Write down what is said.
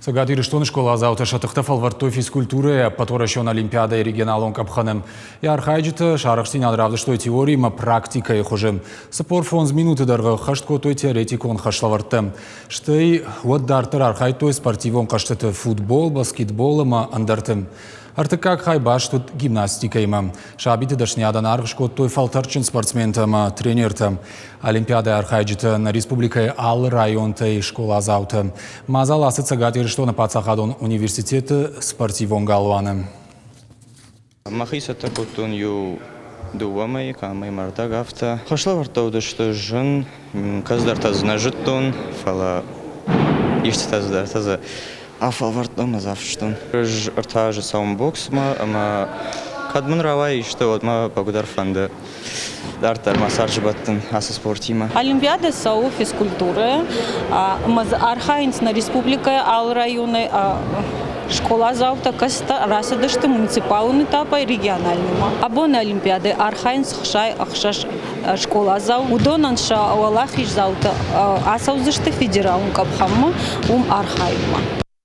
Сагатир штон школа завтра шатыхта фалвартой физкультуры, потворащен Олимпиада и регионалон капханым. И архайджита шарахстин адравды, что теории, ма практика и хожим. Сапор фон с минуты дарга хаштко той теоретикон хашлавартем. Штей вот дартер архайтой спортивон каштete футбол, баскетбол, ма андартем. Артыкак хайбаш тут гимнастика има. Шабиты дашнядан аргшко той фалтарчен спортсментам тренертам. Олимпиада архайджита на республика Ал районта и школа завта. Мазал асыца гатир что на пацахадон университета спортивон галваnem. Махиса такотун ю дуамай камай марта гафта. Хашлавартауда что жен каздарта знажиттон фала иштаздарта. Афалвартом азавштон. Ртаже саумбокс ма кадман равай что вот ма благодар фанда. Дартар массаж баттен аса спортима. Олимпиада сау физкультуры. Маз архаинс на республика Ал районы школа завта каста расадышты муниципалный этапа и регионального. Абон Олимпиады архаинс хшай ахшаш школа зав. Удонанша валахиш завта асаузышты федералун капхамма архаима.